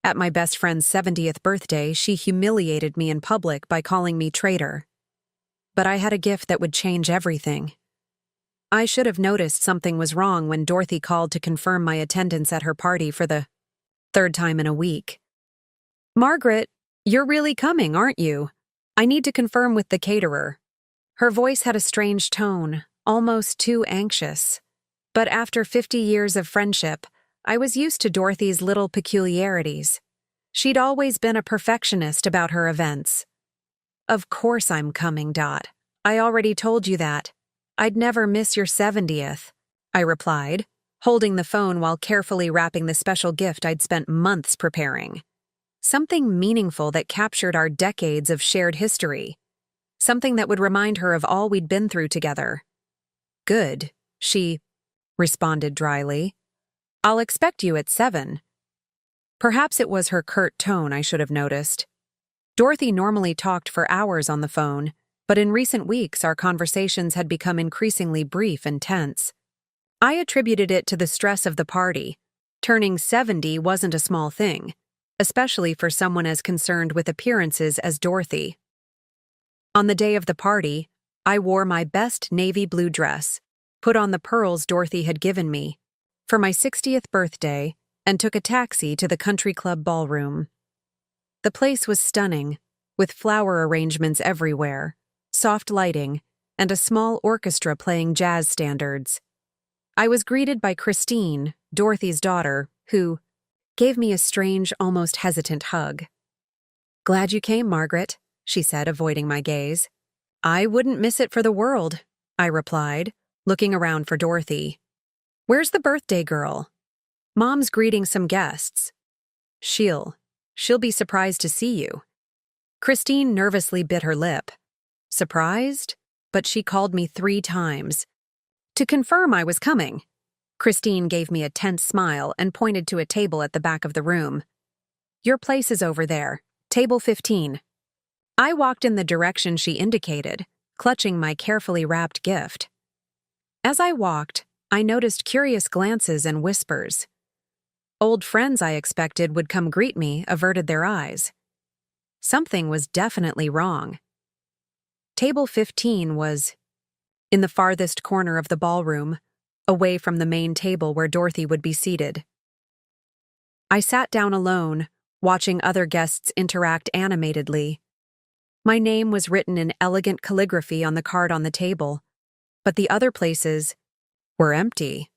At my best friend's 70th birthday, she humiliated me in public by calling me traitor. But I had a gift that would change everything. I should have noticed something was wrong when Dorothy called to confirm my attendance at her party for the third time in a week. "Margaret, you're really coming, aren't you? I need to confirm with the caterer." Her voice had a strange tone, almost too anxious. But after 50 years of friendship, I was used to Dorothy's little peculiarities. She'd always been a perfectionist about her events. "Of course I'm coming, Dot. I already told you that. I'd never miss your 70th, I replied, holding the phone while carefully wrapping the special gift I'd spent months preparing. Something meaningful that captured our decades of shared history. Something that would remind her of all we'd been through together. "Good," she responded dryly. "I'll expect you at 7. Perhaps it was her curt tone I should have noticed. Dorothy normally talked for hours on the phone, but in recent weeks our conversations had become increasingly brief and tense. I attributed it to the stress of the party. Turning 70 wasn't a small thing, especially for someone as concerned with appearances as Dorothy. On the day of the party, I wore my best navy blue dress, put on the pearls Dorothy had given me for my 60th birthday, and took a taxi to the country club ballroom. The place was stunning, with flower arrangements everywhere, soft lighting, and a small orchestra playing jazz standards. I was greeted by Christine, Dorothy's daughter, who gave me a strange, almost hesitant hug. "Glad you came, Margaret," she said, avoiding my gaze. "I wouldn't miss it for the world," I replied, looking around for Dorothy. "Where's the birthday girl?" "Mom's greeting some guests." She'll be surprised to see you." Christine nervously bit her lip. Surprised? But she called me 3 times. To confirm I was coming. Christine gave me a tense smile and pointed to a table at the back of the room. "Your place is over there, table 15. I walked in the direction she indicated, clutching my carefully wrapped gift. As I walked, I noticed curious glances and whispers. Old friends I expected would come greet me averted their eyes. Something was definitely wrong. Table 15 was in the farthest corner of the ballroom, away from the main table where Dorothy would be seated. I sat down alone, watching other guests interact animatedly. My name was written in elegant calligraphy on the card on the table, but the other places were empty.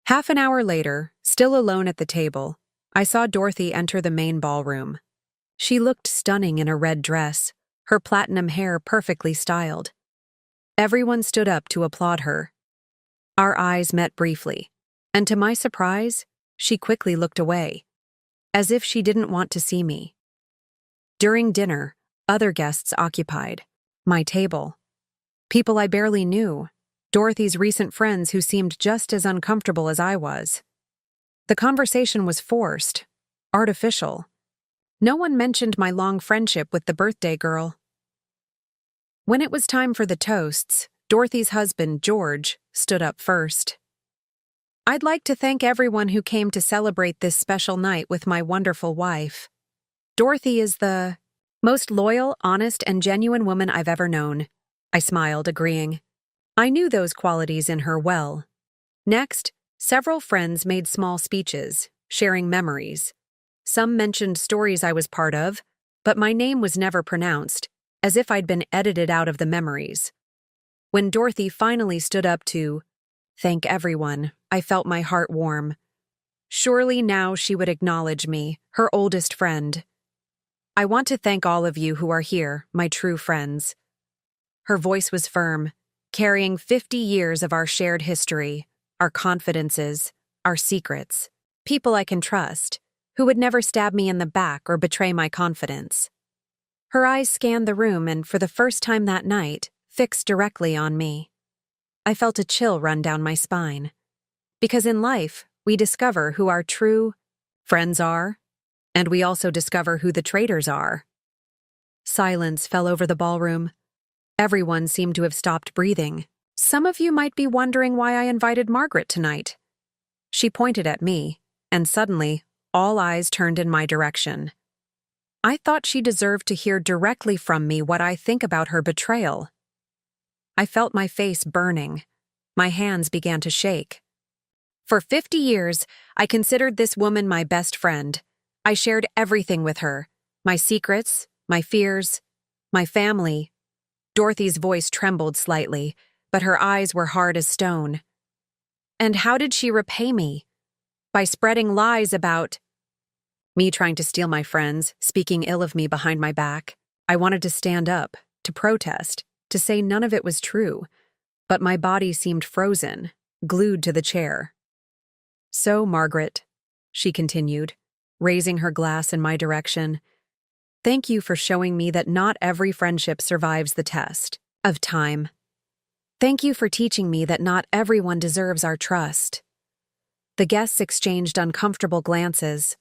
Half an hour later, still alone at the table, I saw Dorothy enter the main ballroom. She looked stunning in a red dress, her platinum hair perfectly styled. Everyone stood up to applaud her. Our eyes met briefly, and to my surprise, she quickly looked away, as if she didn't want to see me. During dinner, other guests occupied my table. People I barely knew, Dorothy's recent friends who seemed just as uncomfortable as I was. The conversation was forced, artificial. No one mentioned my long friendship with the birthday girl. When it was time for the toasts, Dorothy's husband, George, stood up first. "I'd like to thank everyone who came to celebrate this special night with my wonderful wife. Dorothy is the most loyal, honest, and genuine woman I've ever known." I smiled, agreeing. I knew those qualities in her well. Next, several friends made small speeches, sharing memories. Some mentioned stories I was part of, but my name was never pronounced, as if I'd been edited out of the memories. When Dorothy finally stood up to thank everyone, I felt my heart warm. Surely now she would acknowledge me, her oldest friend. "I want to thank all of you who are here, my true friends." Her voice was firm, carrying 50 years of our shared history, our confidences, our secrets. People I can trust, who would never stab me in the back or betray my confidence. Her eyes scanned the room and, for the first time that night, fixed directly on me. I felt a chill run down my spine. Because in life, we discover who our true friends are, and we also discover who the traitors are. Silence fell over the ballroom. Everyone seemed to have stopped breathing. "Some of you might be wondering why I invited Margaret tonight." She pointed at me, and suddenly, all eyes turned in my direction. I thought she deserved to hear directly from me what I think about her betrayal. I felt my face burning. My hands began to shake. For 50 years, I considered this woman my best friend. I shared everything with her, my secrets, my fears, my family. Dorothy's voice trembled slightly, but her eyes were hard as stone. And how did she repay me? By spreading lies about me, trying to steal my friends, speaking ill of me behind my back. I wanted to stand up, to protest, to say none of it was true, but my body seemed frozen, glued to the chair. So, Margaret, she continued, raising her glass in my direction, thank you for showing me that not every friendship survives the test of time. Thank you for teaching me that not everyone deserves our trust. The guests exchanged uncomfortable glances.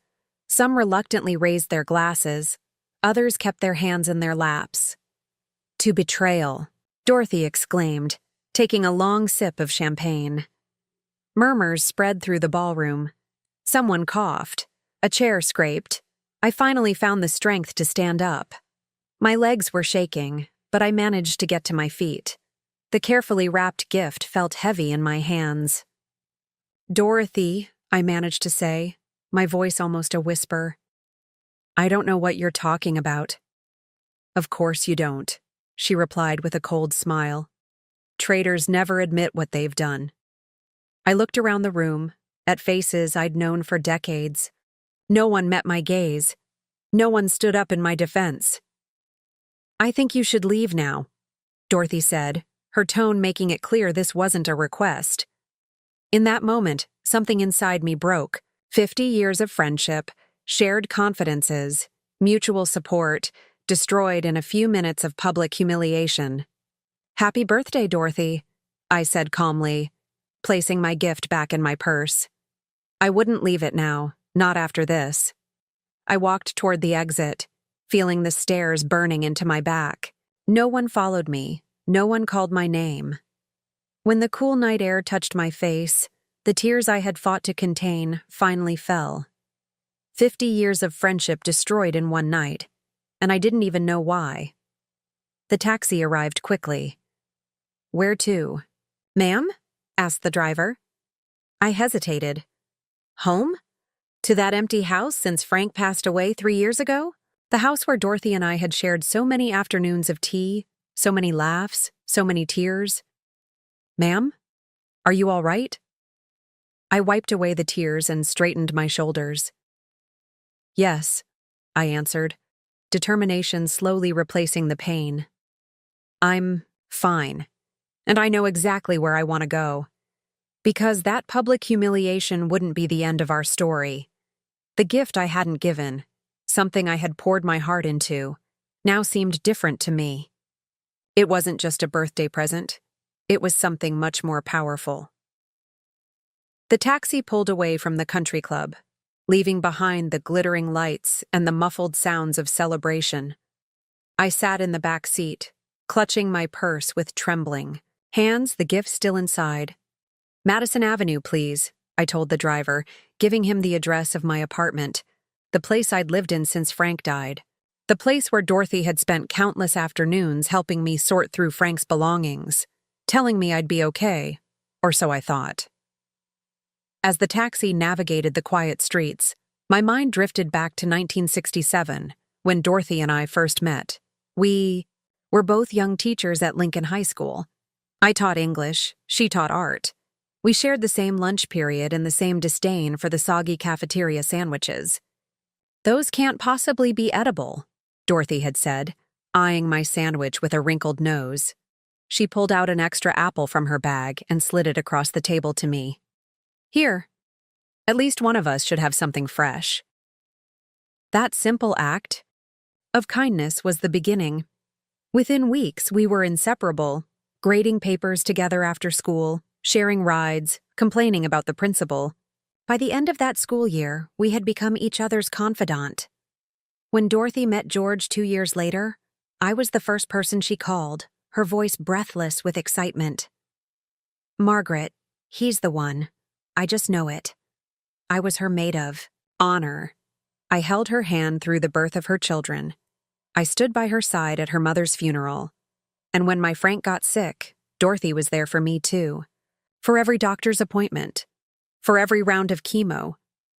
Some reluctantly raised their glasses. Others kept their hands in their laps. To betrayal, Dorothy exclaimed, taking a long sip of champagne. Murmurs spread through the ballroom. Someone coughed. A chair scraped. I finally found the strength to stand up. My legs were shaking, but I managed to get to my feet. The carefully wrapped gift felt heavy in my hands. Dorothy, I managed to say, my voice almost a whisper. I don't know what you're talking about. Of course you don't, she replied with a cold smile. Traitors never admit what they've done. I looked around the room, at faces I'd known for decades. No one met my gaze. No one stood up in my defense. I think you should leave now, Dorothy said, her tone making it clear this wasn't a request. In that moment, something inside me broke. 50 years of friendship, shared confidences, mutual support, destroyed in a few minutes of public humiliation. Happy birthday, Dorothy, I said calmly, placing my gift back in my purse. I wouldn't leave it now, not after this. I walked toward the exit, feeling the stairs burning into my back. No one followed me. No one called my name. When the cool night air touched my face, the tears I had fought to contain finally fell. 50 years of friendship destroyed in one night, and I didn't even know why. The taxi arrived quickly. Where to? Ma'am? Asked the driver. I hesitated. Home? To that empty house since Frank passed away 3 years ago? The house where Dorothy and I had shared so many afternoons of tea, so many laughs, so many tears. Ma'am? Are you all right? I wiped away the tears and straightened my shoulders. Yes, I answered, determination slowly replacing the pain. I'm fine, and I know exactly where I want to go. Because that public humiliation wouldn't be the end of our story. The gift I hadn't given, something I had poured my heart into, now seemed different to me. It wasn't just a birthday present. It was something much more powerful. The taxi pulled away from the country club, leaving behind the glittering lights and the muffled sounds of celebration. I sat in the back seat, clutching my purse with trembling hands, the gift still inside. Madison Avenue, please, I told the driver, giving him the address of my apartment, the place I'd lived in since Frank died, the place where Dorothy had spent countless afternoons helping me sort through Frank's belongings, telling me I'd be okay, or so I thought. As the taxi navigated the quiet streets, my mind drifted back to 1967, when Dorothy and I first met. We were both young teachers at Lincoln High School. I taught English, she taught art. We shared the same lunch period and the same disdain for the soggy cafeteria sandwiches. Those can't possibly be edible, Dorothy had said, eyeing my sandwich with a wrinkled nose. She pulled out an extra apple from her bag and slid it across the table to me. Here. At least one of us should have something fresh. That simple act of kindness was the beginning. Within weeks, we were inseparable, grading papers together after school, sharing rides, complaining about the principal. By the end of that school year, we had become each other's confidant. When Dorothy met George 2 years later, I was the first person she called, her voice breathless with excitement. Margaret, he's the one. I just know it. I was her maid of Honor. I held her hand through the birth of her children. I stood by her side at her mother's funeral. And when my Frank got sick, Dorothy was there for me too. For every doctor's appointment. For every round of chemo.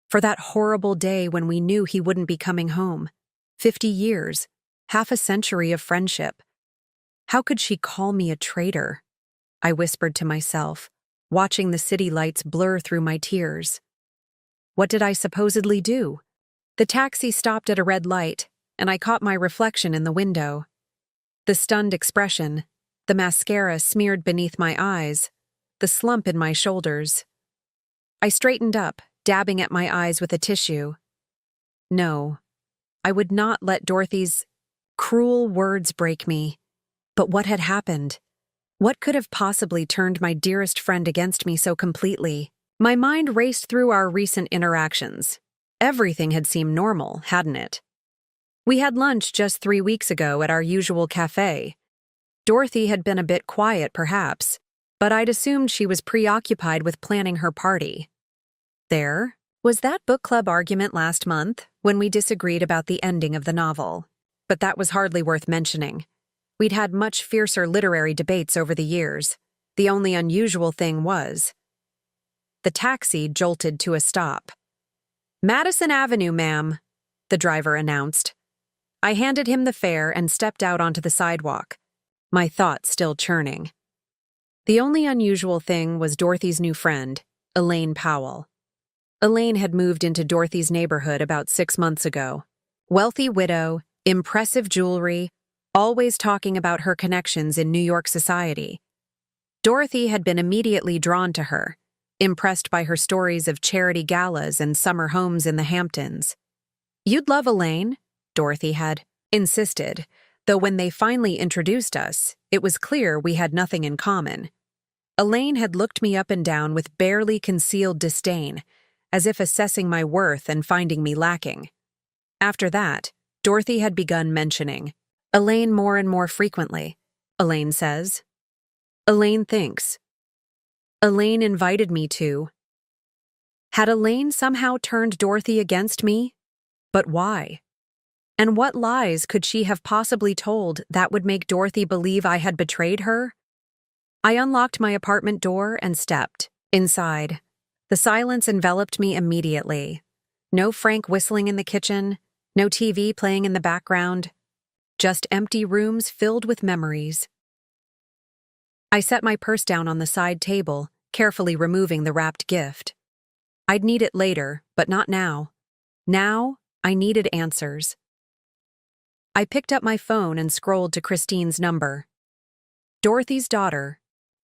For that horrible day when we knew he wouldn't be coming home. 50 years. Half a century of friendship. How could she call me a traitor? I whispered to myself, watching the city lights blur through my tears. What did I supposedly do? The taxi stopped at a red light, and I caught my reflection in the window. The stunned expression, the mascara smeared beneath my eyes, the slump in my shoulders. I straightened up, dabbing at my eyes with a tissue. No, I would not let Dorothy's cruel words break me. But what had happened? What could have possibly turned my dearest friend against me so completely? My mind raced through our recent interactions. Everything had seemed normal, hadn't it? We had lunch just 3 weeks ago at our usual cafe. Dorothy had been a bit quiet, perhaps, but I'd assumed she was preoccupied with planning her party. There was that book club argument last month when we disagreed about the ending of the novel. But that was hardly worth mentioning. We'd had much fiercer literary debates over the years. The only unusual thing was, the taxi jolted to a stop. "Madison Avenue, ma'am," the driver announced. I handed him the fare and stepped out onto the sidewalk, my thoughts still churning. The only unusual thing was Dorothy's new friend, Elaine Powell. Elaine had moved into Dorothy's neighborhood about 6 months ago. Wealthy widow, impressive jewelry, always talking about her connections in New York society. Dorothy had been immediately drawn to her, impressed by her stories of charity galas and summer homes in the Hamptons. "You'd love Elaine," Dorothy had insisted, though when they finally introduced us, it was clear we had nothing in common. Elaine had looked me up and down with barely concealed disdain, as if assessing my worth and finding me lacking. After that, Dorothy had begun mentioning Elaine more and more frequently. Elaine says. Elaine thinks. Elaine invited me to. Had Elaine somehow turned Dorothy against me? But why? And what lies could she have possibly told that would make Dorothy believe I had betrayed her? I unlocked my apartment door and stepped inside. The silence enveloped me immediately. No Frank whistling in the kitchen, no TV playing in the background, just empty rooms filled with memories. I set my purse down on the side table, carefully removing the wrapped gift. I'd need it later, but not now. Now, I needed answers. I picked up my phone and scrolled to Christine's number. Dorothy's daughter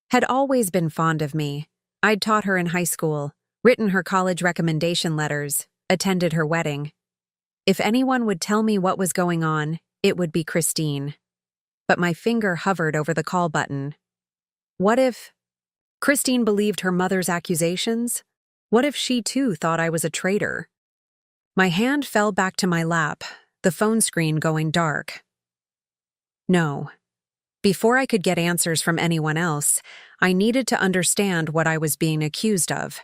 had always been fond of me. I'd taught her in high school, written her college recommendation letters, attended her wedding. If anyone would tell me what was going on, it would be Christine. But my finger hovered over the call button. What if Christine believed her mother's accusations? What if she too thought I was a traitor? My hand fell back to my lap, the phone screen going dark. No. Before I could get answers from anyone else, I needed to understand what I was being accused of.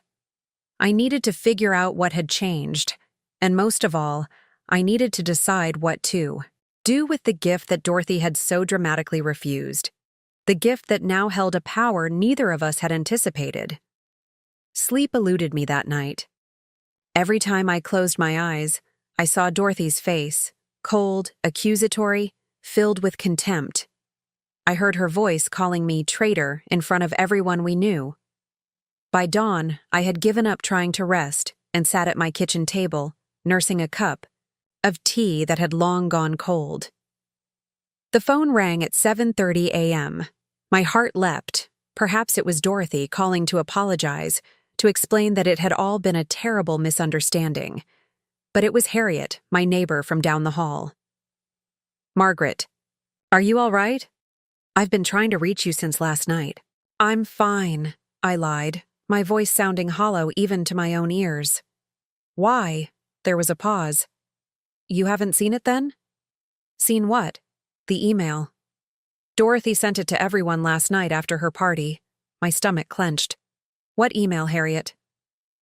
I needed to figure out what had changed, and most of all, I needed to decide what to do with the gift that Dorothy had so dramatically refused, the gift that now held a power neither of us had anticipated. Sleep eluded me that night. Every time I closed my eyes, I saw Dorothy's face, cold, accusatory, filled with contempt. I heard her voice calling me traitor in front of everyone we knew. By dawn, I had given up trying to rest and sat at my kitchen table, nursing a cup of tea that had long gone cold. The phone rang at 7:30 a.m. My heart leapt. Perhaps it was Dorothy calling to apologize, to explain that it had all been a terrible misunderstanding. But it was Harriet, my neighbor from down the hall. "Margaret, are you all right? I've been trying to reach you since last night." "I'm fine," I lied, my voice sounding hollow even to my own ears. "Why?" There was a pause. "You haven't seen it then?" "Seen what?" "The email. Dorothy sent it to everyone last night after her party." My stomach clenched. "What email, Harriet?"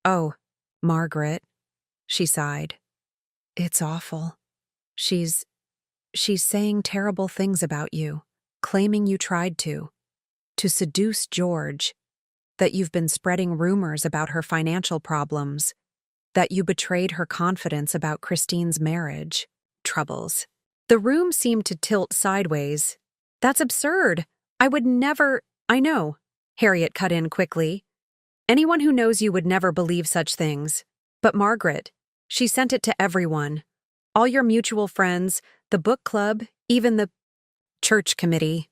"Oh, Margaret." she sighed. It's awful. She's saying terrible things about you, claiming you tried to seduce George, that you've been spreading rumors about her financial problems, that you betrayed her confidence about Christine's marriage troubles. The room seemed to tilt sideways. That's absurd. I would never— I know, Harriet cut in quickly. Anyone who knows you would never believe such things. But Margaret, she sent it to everyone. All your mutual friends, the book club, even the church committee.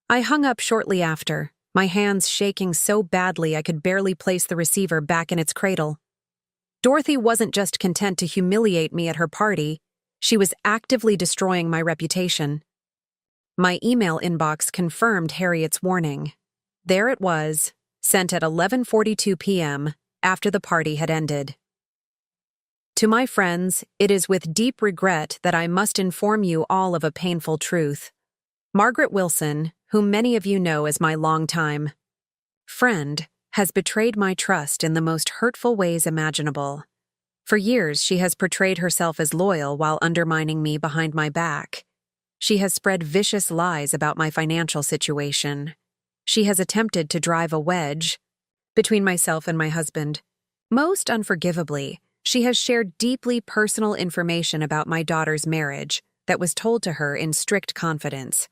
I hung up shortly after, my hands shaking so badly I could barely place the receiver back in its cradle. Dorothy wasn't just content to humiliate me at her party, she was actively destroying my reputation. My email inbox confirmed Harriet's warning. There it was, sent at 11:42 p.m., after the party had ended. To my friends, it is with deep regret that I must inform you all of a painful truth. Margaret Wilson, whom many of you know as my longtime friend, has betrayed my trust in the most hurtful ways imaginable. For years, she has portrayed herself as loyal while undermining me behind my back. She has spread vicious lies about my financial situation. She has attempted to drive a wedge between myself and my husband. Most unforgivably, she has shared deeply personal information about my daughter's marriage that was told to her in strict confidence.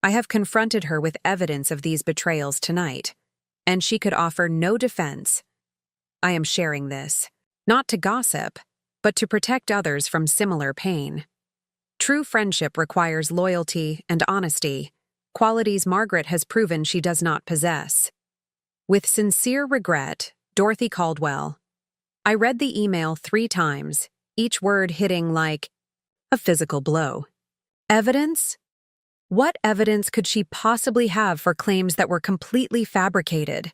I have confronted her with evidence of these betrayals tonight, and she could offer no defense. I am sharing this, not to gossip, but to protect others from similar pain. True friendship requires loyalty and honesty, qualities Margaret has proven she does not possess. With sincere regret, Dorothy Caldwell. I read the email 3 times, each word hitting like a physical blow. Evidence? What evidence could she possibly have for claims that were completely fabricated?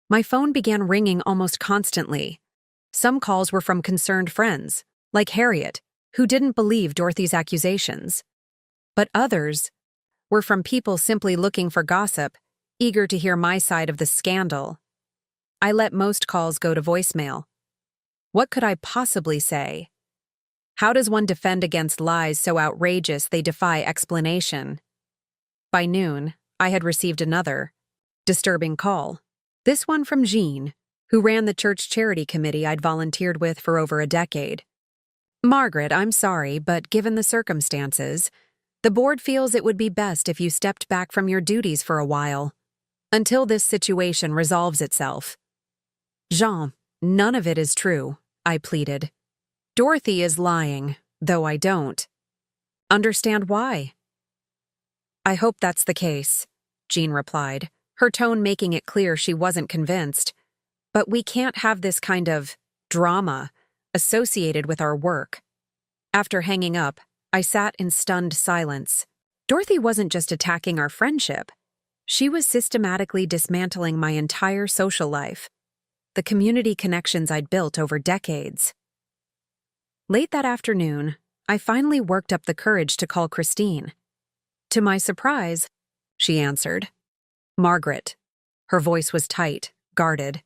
My phone began ringing almost constantly. Some calls were from concerned friends, like Harriet, who didn't believe Dorothy's accusations. But others were from people simply looking for gossip, eager to hear my side of the scandal. I let most calls go to voicemail. What could I possibly say? How does one defend against lies so outrageous they defy explanation? By noon, I had received another disturbing call. This one from Jean, who ran the church charity committee I'd volunteered with for over a decade. Margaret, I'm sorry, but given the circumstances, the board feels it would be best if you stepped back from your duties for a while, until this situation resolves itself. Jean, none of it is true, I pleaded. Dorothy is lying, though I don't understand why. I hope that's the case, Jean replied, her tone making it clear she wasn't convinced. But we can't have this kind of drama associated with our work. After hanging up, I sat in stunned silence. Dorothy wasn't just attacking our friendship. She was systematically dismantling my entire social life, the community connections I'd built over decades. Late that afternoon, I finally worked up the courage to call Christine. To my surprise, she answered. Margaret. Her voice was tight, guarded.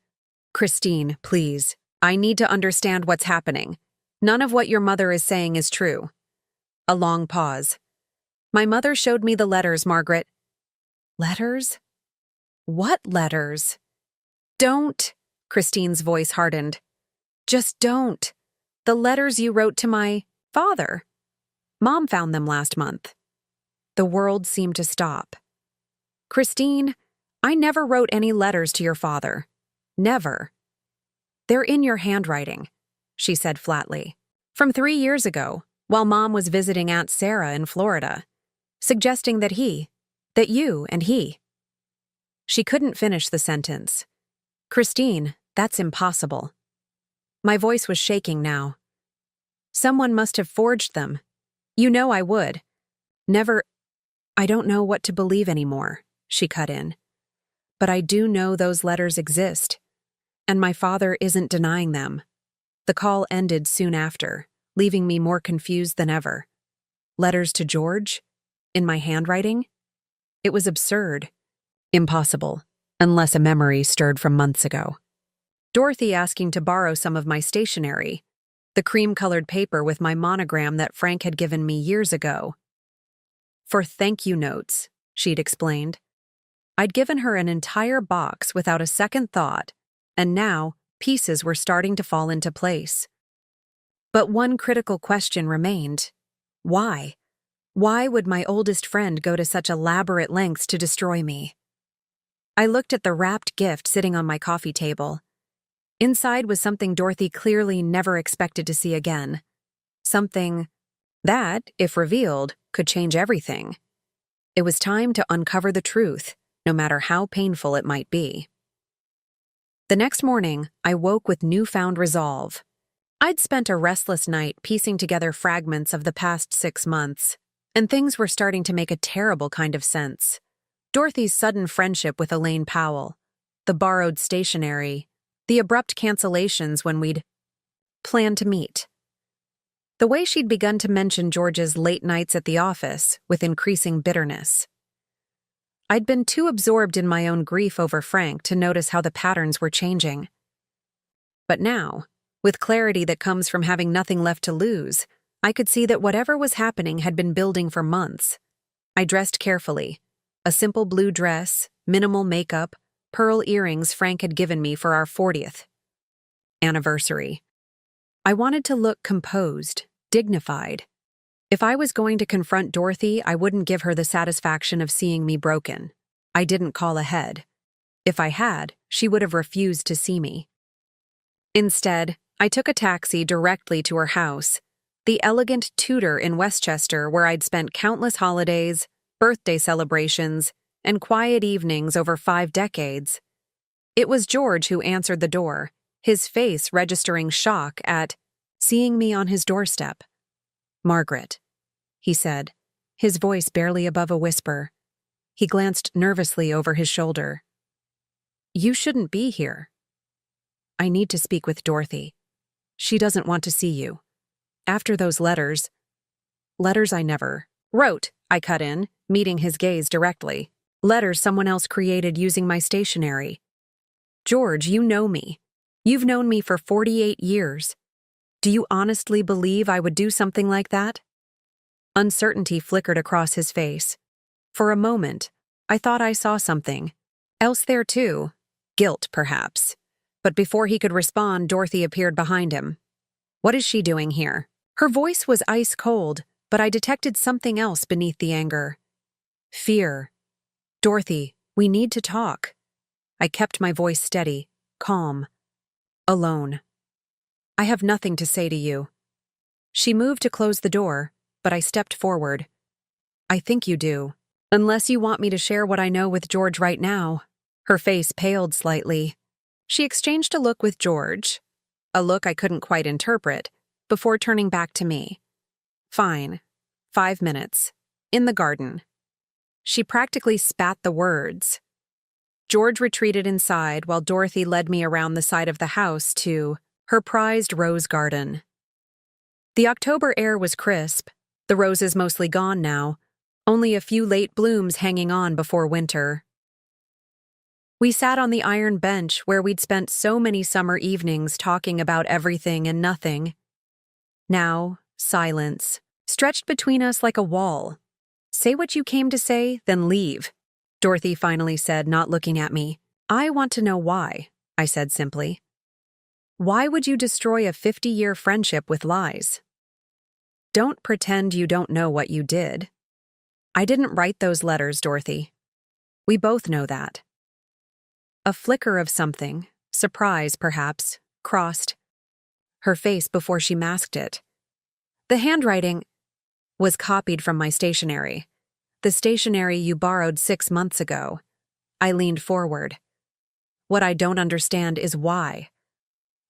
Christine, please. I need to understand what's happening. None of what your mother is saying is true. A long pause. My mother showed me the letters, Margaret. Letters? What letters? Don't. Christine's voice hardened. Just don't. The letters you wrote to my father. Mom found them last month. The world seemed to stop. Christine, I never wrote any letters to your father. Never. They're in your handwriting, she said flatly. From 3 years ago, while Mom was visiting Aunt Sarah in Florida, suggesting that you and he. She couldn't finish the sentence. Christine, that's impossible. My voice was shaking now. Someone must have forged them. You know I would. Never. I don't know what to believe anymore, she cut in. But I do know those letters exist, and my father isn't denying them. The call ended soon after, leaving me more confused than ever. Letters to George? In my handwriting? It was absurd. Impossible, unless a memory stirred from months ago. Dorothy asking to borrow some of my stationery. the cream-colored paper with my monogram that Frank had given me years ago. For thank you notes, she'd explained. I'd given her an entire box without a second thought, and now pieces were starting to fall into place. But one critical question remained. Why? Why would my oldest friend go to such elaborate lengths to destroy me? I looked at the wrapped gift sitting on my coffee table. Inside was something Dorothy clearly never expected to see again. Something that, if revealed, could change everything. It was time to uncover the truth, no matter how painful it might be. The next morning, I woke with newfound resolve. I'd spent a restless night piecing together fragments of the past 6 months, and things were starting to make a terrible kind of sense. Dorothy's sudden friendship with Elaine Powell, the borrowed stationery, the abrupt cancellations when we'd planned to meet. The way she'd begun to mention George's late nights at the office with increasing bitterness. I'd been too absorbed in my own grief over Frank to notice how the patterns were changing. But now, with clarity that comes from having nothing left to lose, I could see that whatever was happening had been building for months. I dressed carefully. A simple blue dress, minimal makeup, pearl earrings Frank had given me for our 40th anniversary. I wanted to look composed, dignified. If I was going to confront Dorothy, I wouldn't give her the satisfaction of seeing me broken. I didn't call ahead. If I had, she would have refused to see me. Instead, I took a taxi directly to her house, the elegant Tudor in Westchester where I'd spent countless holidays, birthday celebrations, and quiet evenings over 5 decades. It was George who answered the door, his face registering shock at seeing me on his doorstep. "Margaret," he said, his voice barely above a whisper. He glanced nervously over his shoulder. "You shouldn't be here." "I need to speak with Dorothy. She doesn't want to see you. After those letters I never wrote," I cut in, meeting his gaze directly. "Letters someone else created using my stationery. George, you know me. You've known me for 48 years. Do you honestly believe I would do something like that?" Uncertainty flickered across his face. For a moment, I thought I saw something else there too. Guilt, perhaps. But before he could respond, Dorothy appeared behind him. "What is she doing here?" Her voice was ice cold, but I detected something else beneath the anger. Fear. "Dorothy, we need to talk." I kept my voice steady, calm. "Alone. I have nothing to say to you." She moved to close the door, but I stepped forward. "I think you do. Unless you want me to share what I know with George right now." Her face paled slightly. She exchanged a look with George, a look I couldn't quite interpret, before turning back to me. "Fine. 5 minutes. In the garden." She practically spat the words. George retreated inside while Dorothy led me around the side of the house to her prized rose garden. The October air was crisp, the roses mostly gone now, only a few late blooms hanging on before winter. We sat on the iron bench where we'd spent so many summer evenings talking about everything and nothing. Now, silence, stretched between us like a wall. "Say what you came to say, then leave," Dorothy finally said, not looking at me. "I want to know why," I said simply. "Why would you destroy a 50-year friendship with lies? Don't pretend you don't know what you did. I didn't write those letters, Dorothy. We both know that." A flicker of something, surprise perhaps, crossed her face before she masked it. "The handwriting was copied from my stationery. The stationery you borrowed 6 months ago." I leaned forward. "What I don't understand is why.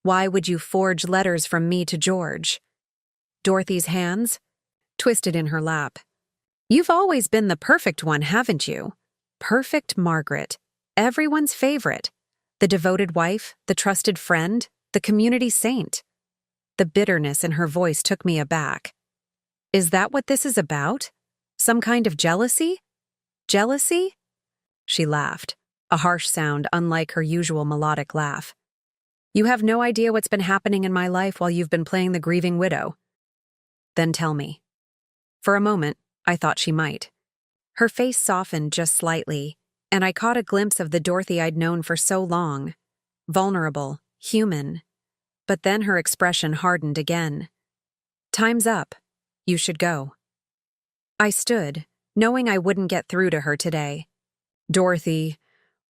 Why would you forge letters from me to George?" Dorothy's hands twisted in her lap. "You've always been the perfect one, haven't you? Perfect Margaret. Everyone's favorite. The devoted wife, the trusted friend, the community saint." The bitterness in her voice took me aback. "Is that what this is about? Some kind of jealousy? Jealousy?" She laughed, a harsh sound unlike her usual melodic laugh. You have no idea what's been happening in my life while you've been playing the grieving widow. Then tell me. For a moment, I thought she might. Her face softened just slightly, and I caught a glimpse of the Dorothy I'd known for so long. Vulnerable, human. But then her expression hardened again. Time's up. You should go. I stood, knowing I wouldn't get through to her today. Dorothy,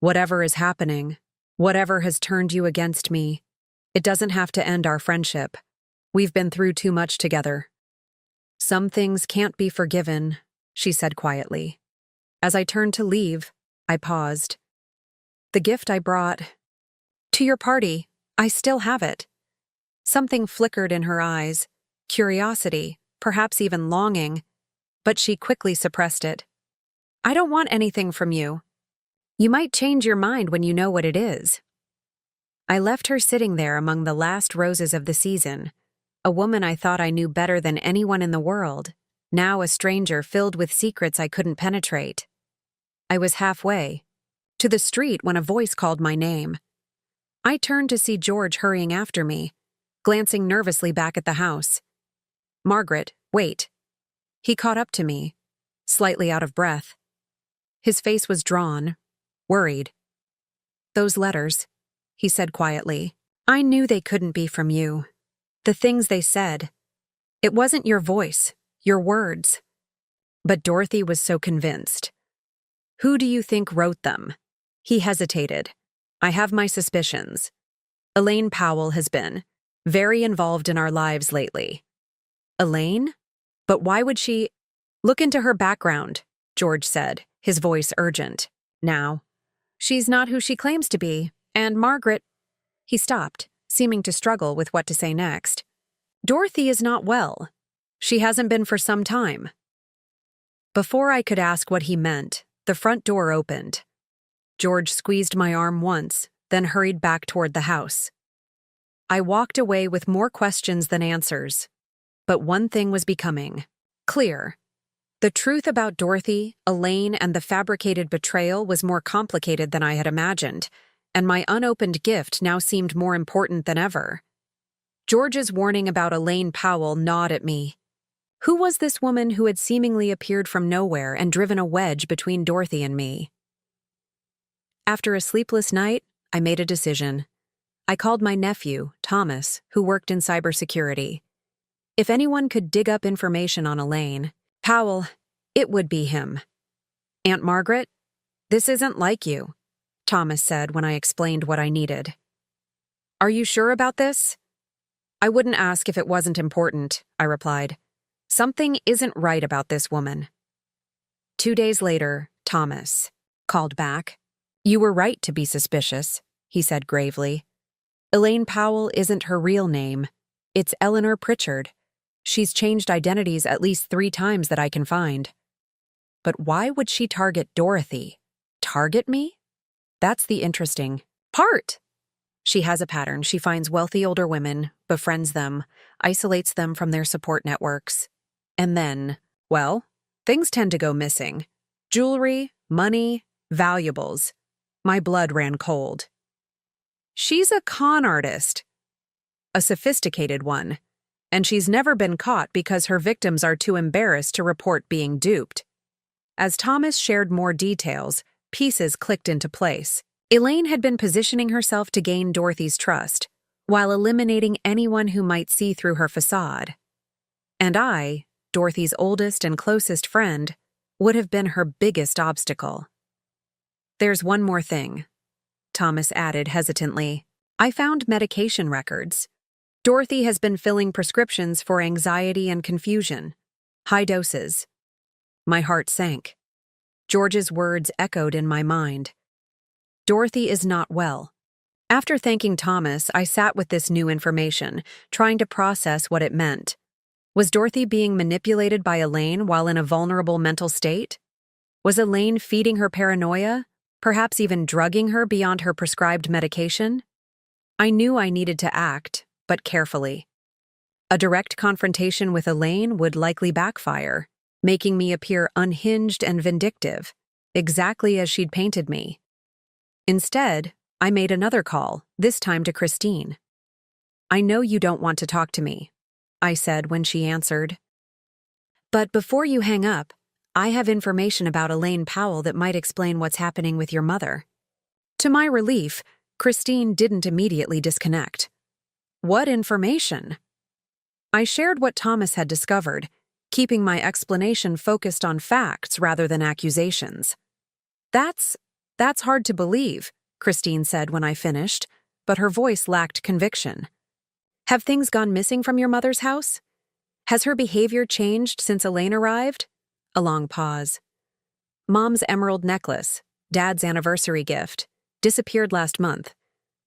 whatever is happening, whatever has turned you against me, it doesn't have to end our friendship. We've been through too much together. Some things can't be forgiven, she said quietly. As I turned to leave, I paused. The gift I brought to your party, I still have it. Something flickered in her eyes, curiosity, perhaps even longing, but she quickly suppressed it. I don't want anything from you. You might change your mind when you know what it is. I left her sitting there among the last roses of the season, a woman I thought I knew better than anyone in the world, now a stranger filled with secrets I couldn't penetrate. I was halfway, to the street when a voice called my name. I turned to see George hurrying after me, glancing nervously back at the house. Margaret, wait. He caught up to me, slightly out of breath. His face was drawn, worried. Those letters, he said quietly. I knew they couldn't be from you. The things they said. It wasn't your voice, your words. But Dorothy was so convinced. Who do you think wrote them? He hesitated. I have my suspicions. Elaine Powell has been very involved in our lives lately. Elaine? But why would she— Look into her background, George said, his voice urgent. Now. She's not who she claims to be, and Margaret— He stopped, seeming to struggle with what to say next. Dorothy is not well. She hasn't been for some time. Before I could ask what he meant, the front door opened. George squeezed my arm once, then hurried back toward the house. I walked away with more questions than answers. But one thing was becoming clear. The truth about Dorothy, Elaine, and the fabricated betrayal was more complicated than I had imagined, and my unopened gift now seemed more important than ever. George's warning about Elaine Powell gnawed at me. Who was this woman who had seemingly appeared from nowhere and driven a wedge between Dorothy and me? After a sleepless night, I made a decision. I called my nephew, Thomas, who worked in cybersecurity. If anyone could dig up information on Elaine Powell, it would be him. Aunt Margaret, this isn't like you, Thomas said when I explained what I needed. Are you sure about this? I wouldn't ask if it wasn't important, I replied. Something isn't right about this woman. 2 days later, Thomas called back. You were right to be suspicious, he said gravely. Elaine Powell isn't her real name. It's Eleanor Pritchard. She's changed identities at least 3 times that I can find. But why would she target Dorothy? Target me? That's the interesting part. She has a pattern. She finds wealthy older women, befriends them, isolates them from their support networks. And then, well, things tend to go missing. Jewelry, money, valuables. My blood ran cold. She's a con artist. A sophisticated one. And she's never been caught because her victims are too embarrassed to report being duped. As Thomas shared more details, pieces clicked into place. Elaine had been positioning herself to gain Dorothy's trust, while eliminating anyone who might see through her facade. And I, Dorothy's oldest and closest friend, would have been her biggest obstacle. There's one more thing, Thomas added hesitantly. I found medication records. Dorothy has been filling prescriptions for anxiety and confusion. High doses. My heart sank. George's words echoed in my mind. Dorothy is not well. After thanking Thomas, I sat with this new information, trying to process what it meant. Was Dorothy being manipulated by Elaine while in a vulnerable mental state? Was Elaine feeding her paranoia, perhaps even drugging her beyond her prescribed medication? I knew I needed to act, but carefully. A direct confrontation with Elaine would likely backfire, making me appear unhinged and vindictive, exactly as she'd painted me. Instead, I made another call, this time to Christine. "I know you don't want to talk to me," I said when she answered. "But before you hang up, I have information about Elaine Powell that might explain what's happening with your mother." To my relief, Christine didn't immediately disconnect. "What information?" I shared what Thomas had discovered, keeping my explanation focused on facts rather than accusations. That's hard to believe," Christine said when I finished, but her voice lacked conviction. "Have things gone missing from your mother's house? Has her behavior changed since Elaine arrived?" A long pause. "Mom's emerald necklace, Dad's anniversary gift, disappeared last month.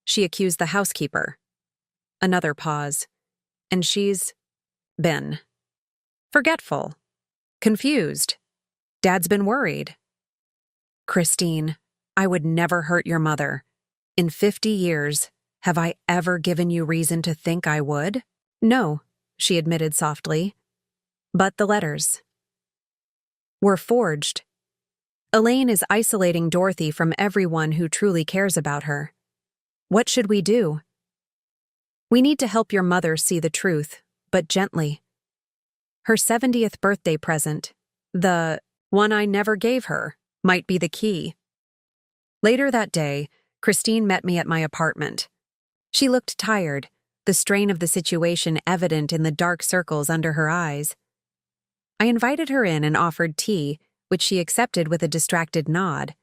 She accused the housekeeper." Another pause. "And she's been forgetful, confused. Dad's been worried." "Christine, I would never hurt your mother. In 50 years, have I ever given you reason to think I would?" "No," she admitted softly. "But the letters were forged. Elaine is isolating Dorothy from everyone who truly cares about her. What should we do?" "We need to help your mother see the truth, but gently. Her 70th birthday present, the one I never gave her, might be the key." Later that day, Christine met me at my apartment. She looked tired, the strain of the situation evident in the dark circles under her eyes. I invited her in and offered tea, which she accepted with a distracted nod.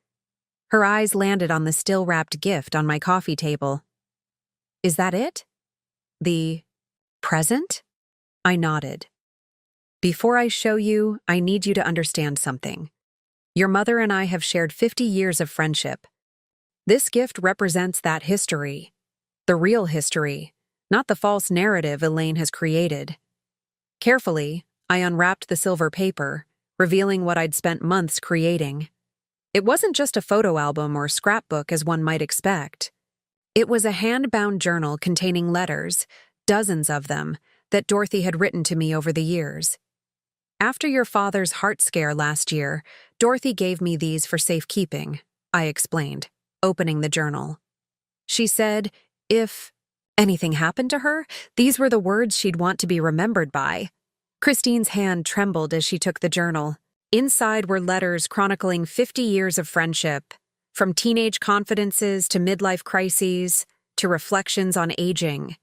Her eyes landed on the still-wrapped gift on my coffee table. "Is that it? The present?" I nodded. "Before I show you, I need you to understand something. Your mother and I have shared 50 years of friendship. This gift represents that history. The real history, not the false narrative Elaine has created." Carefully, I unwrapped the silver paper, revealing what I'd spent months creating. It wasn't just a photo album or scrapbook as one might expect. It was a hand-bound journal containing letters, dozens of them, that Dorothy had written to me over the years. "After your father's heart scare last year, Dorothy gave me these for safekeeping," I explained, opening the journal. She said, if anything happened to her, these were the words she'd want to be remembered by. Christine's hand trembled as she took the journal. Inside were letters chronicling 50 years of friendship, from teenage confidences to midlife crises to reflections on aging.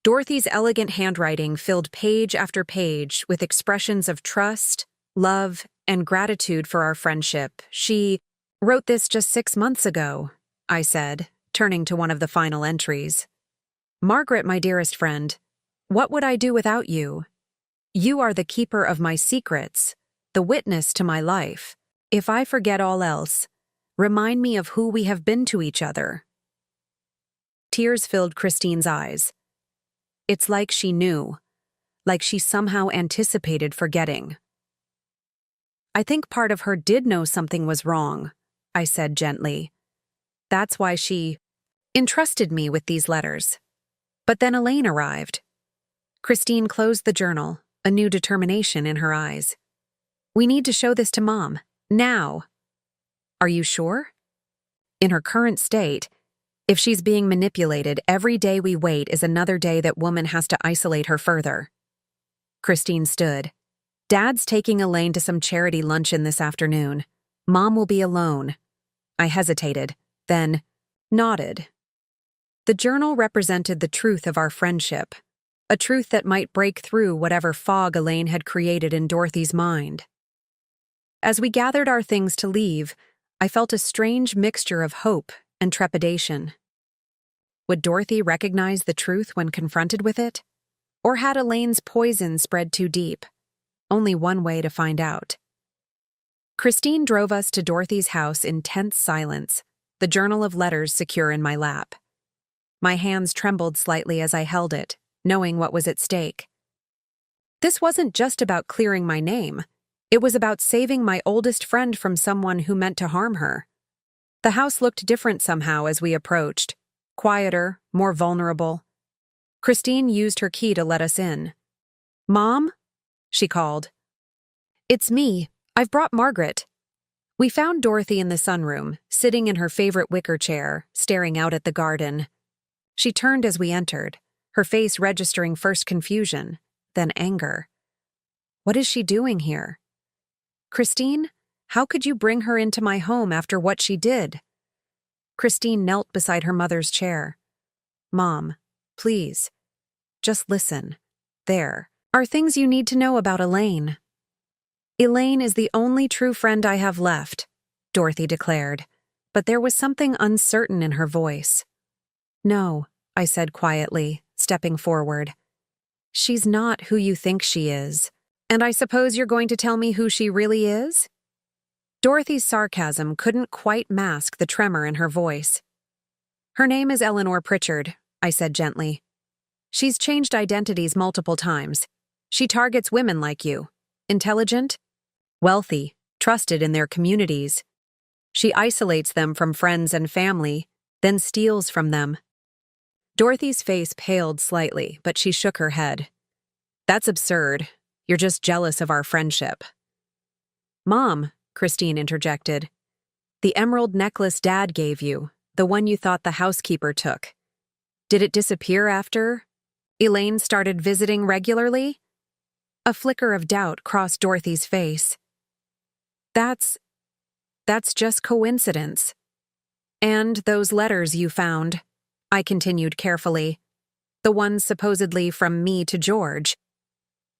Dorothy's elegant handwriting filled page after page with expressions of trust, love, and gratitude for our friendship. "She wrote this just 6 months ago," I said, turning to one of the final entries. "Margaret, my dearest friend, what would I do without you? You are the keeper of my secrets, the witness to my life. If I forget all else, remind me of who we have been to each other." Tears filled Christine's eyes. It's like she knew, like she somehow anticipated forgetting. "I think part of her did know something was wrong," I said gently. "That's why she entrusted me with these letters." But then Elaine arrived. Christine closed the journal, a new determination in her eyes. "We need to show this to Mom, now." "Are you sure?" "In her current state, if she's being manipulated, every day we wait is another day that woman has to isolate her further." Christine stood. "Dad's taking Elaine to some charity luncheon this afternoon. Mom will be alone." I hesitated, then nodded. The journal represented the truth of our friendship, a truth that might break through whatever fog Elaine had created in Dorothy's mind. As we gathered our things to leave, I felt a strange mixture of hope and trepidation. Would Dorothy recognize the truth when confronted with it? Or had Elaine's poison spread too deep? Only one way to find out. Christine drove us to Dorothy's house in tense silence, the journal of letters secure in my lap. My hands trembled slightly as I held it, knowing what was at stake. This wasn't just about clearing my name. It was about saving my oldest friend from someone who meant to harm her. The house looked different somehow as we approached, quieter, more vulnerable. Christine used her key to let us in. "Mom?" she called. "It's me. I've brought Margaret." We found Dorothy in the sunroom, sitting in her favorite wicker chair, staring out at the garden. She turned as we entered, her face registering first confusion, then anger. What is she doing here? Christine, how could you bring her into my home after what she did? Christine knelt beside her mother's chair. Mom, please, just listen. There are things you need to know about Elaine. Elaine is the only true friend I have left, Dorothy declared, but there was something uncertain in her voice. No, I said quietly, stepping forward. She's not who you think she is. And I suppose you're going to tell me who she really is? Dorothy's sarcasm couldn't quite mask the tremor in her voice. Her name is Eleanor Pritchard, I said gently. She's changed identities multiple times. She targets women like you. Intelligent, wealthy, trusted in their communities. She isolates them from friends and family, then steals from them. Dorothy's face paled slightly, but she shook her head. That's absurd. You're just jealous of our friendship. Mom, Christine interjected. The emerald necklace Dad gave you, the one you thought the housekeeper took. Did it disappear after Elaine started visiting regularly? A flicker of doubt crossed Dorothy's face. That's just coincidence. And those letters you found, I continued carefully, the ones supposedly from me to George.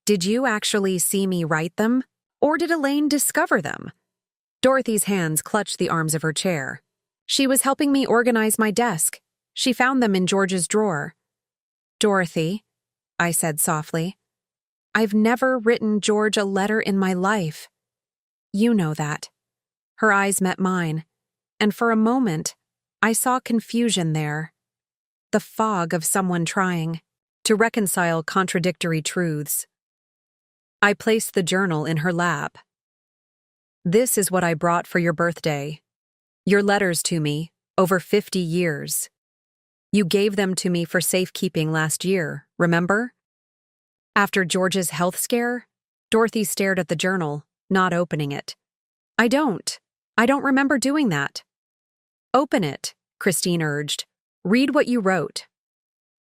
Did you actually see me write them, or did Elaine discover them? Dorothy's hands clutched the arms of her chair. She was helping me organize my desk. She found them in George's drawer. Dorothy, I said softly, I've never written George a letter in my life. You know that. Her eyes met mine, and for a moment, I saw confusion there. The fog of someone trying to reconcile contradictory truths. I placed the journal in her lap. This is what I brought for your birthday. Your letters to me, over 50 years. You gave them to me for safekeeping last year, remember? After George's health scare, Dorothy stared at the journal, not opening it. I don't remember doing that. Open it, Christine urged. Read what you wrote.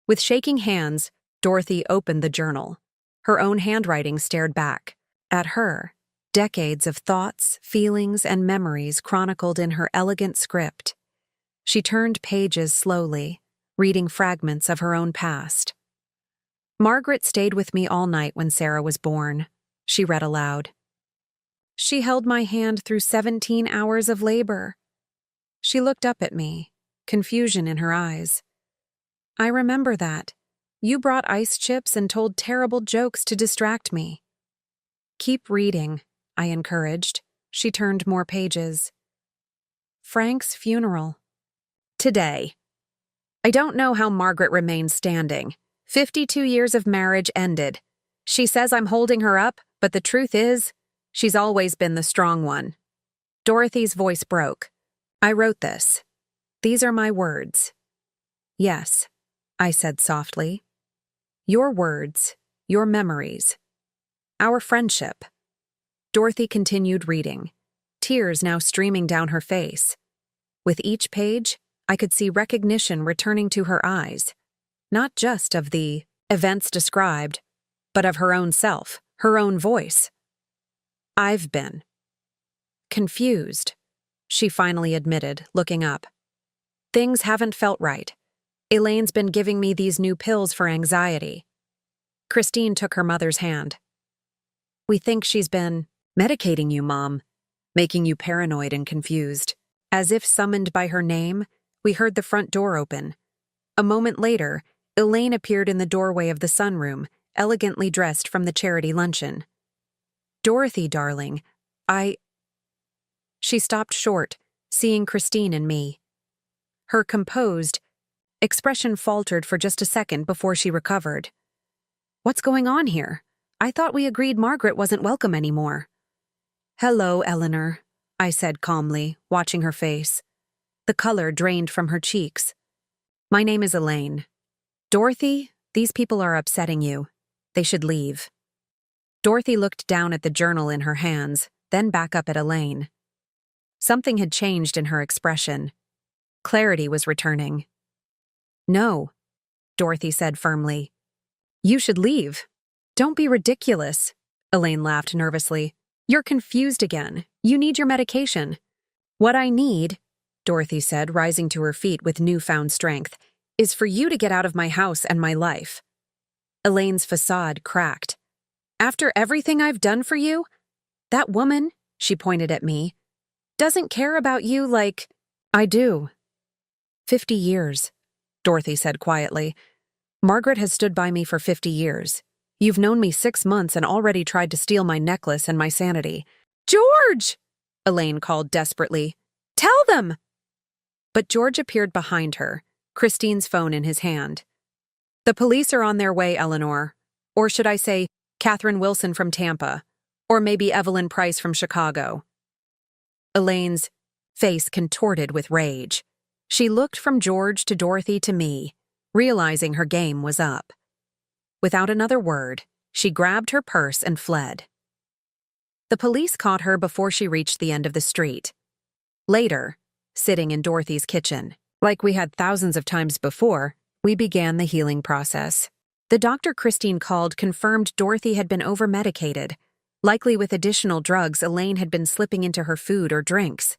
With shaking hands, Dorothy opened the journal. Her own handwriting stared back at her, decades of thoughts, feelings, and memories chronicled in her elegant script. She turned pages slowly, reading fragments of her own past. Margaret stayed with me all night when Sarah was born, she read aloud. She held my hand through 17 hours of labor. She looked up at me, confusion in her eyes. I remember that. You brought ice chips and told terrible jokes to distract me. Keep reading, I encouraged. She turned more pages. Frank's funeral. Today. I don't know how Margaret remains standing. 52 years of marriage ended. She says I'm holding her up, but the truth is, she's always been the strong one. Dorothy's voice broke. I wrote this. These are my words. Yes, I said softly. Your words, your memories, our friendship. Dorothy continued reading, tears now streaming down her face. With each page, I could see recognition returning to her eyes, not just of the events described, but of her own self, her own voice. I've been confused, she finally admitted, looking up. Things haven't felt right. Elaine's been giving me these new pills for anxiety. Christine took her mother's hand. We think she's been medicating you, Mom, making you paranoid and confused. As if summoned by her name, we heard the front door open. A moment later, Elaine appeared in the doorway of the sunroom, elegantly dressed from the charity luncheon. Dorothy, darling, She stopped short, seeing Christine and me. Her composed expression faltered for just a second before she recovered. What's going on here? I thought we agreed Margaret wasn't welcome anymore. Hello, Eleanor, I said calmly, watching her face. The color drained from her cheeks. My name is Elaine. Dorothy, these people are upsetting you. They should leave. Dorothy looked down at the journal in her hands, then back up at Elaine. Something had changed in her expression. Clarity was returning. "No," Dorothy said firmly. "You should leave." "Don't be ridiculous," Elaine laughed nervously. "You're confused again. You need your medication." "What I need," Dorothy said, rising to her feet with newfound strength, "is for you to get out of my house and my life." Elaine's facade cracked. "After everything I've done for you? That woman," she pointed at me, "doesn't care about you like I do." 50 years, Dorothy said quietly. "Margaret has stood by me for 50 years. You've known me 6 months and already tried to steal my necklace and my sanity." "George!" Elaine called desperately. "Tell them!" But George appeared behind her, Christine's phone in his hand. "The police are on their way, Eleanor. Or should I say, Catherine Wilson from Tampa. Or maybe Evelyn Price from Chicago." Elaine's face contorted with rage. She looked from George to Dorothy to me, realizing her game was up. Without another word, she grabbed her purse and fled. The police caught her before she reached the end of the street. Later, sitting in Dorothy's kitchen, like we had thousands of times before, we began the healing process. The doctor Christine called confirmed Dorothy had been over-medicated, likely with additional drugs Elaine had been slipping into her food or drinks.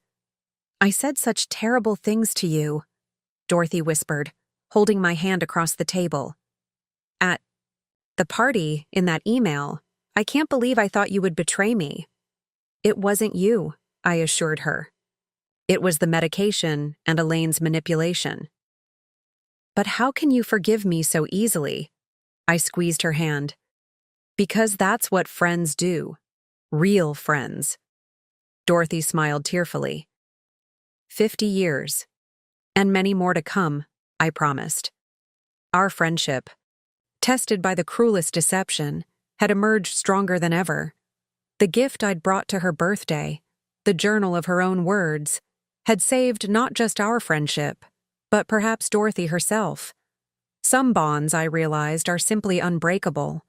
"I said such terrible things to you," Dorothy whispered, holding my hand across the table. "At the party, in that email, I can't believe I thought you would betray me." "It wasn't you," I assured her. "It was the medication and Elaine's manipulation." "But how can you forgive me so easily?" I squeezed her hand. "Because that's what friends do. Real friends." Dorothy smiled tearfully. 50 years. And many more to come, I promised. Our friendship, tested by the cruelest deception, had emerged stronger than ever. The gift I'd brought to her birthday, the journal of her own words, had saved not just our friendship, but perhaps Dorothy herself. Some bonds, I realized, are simply unbreakable.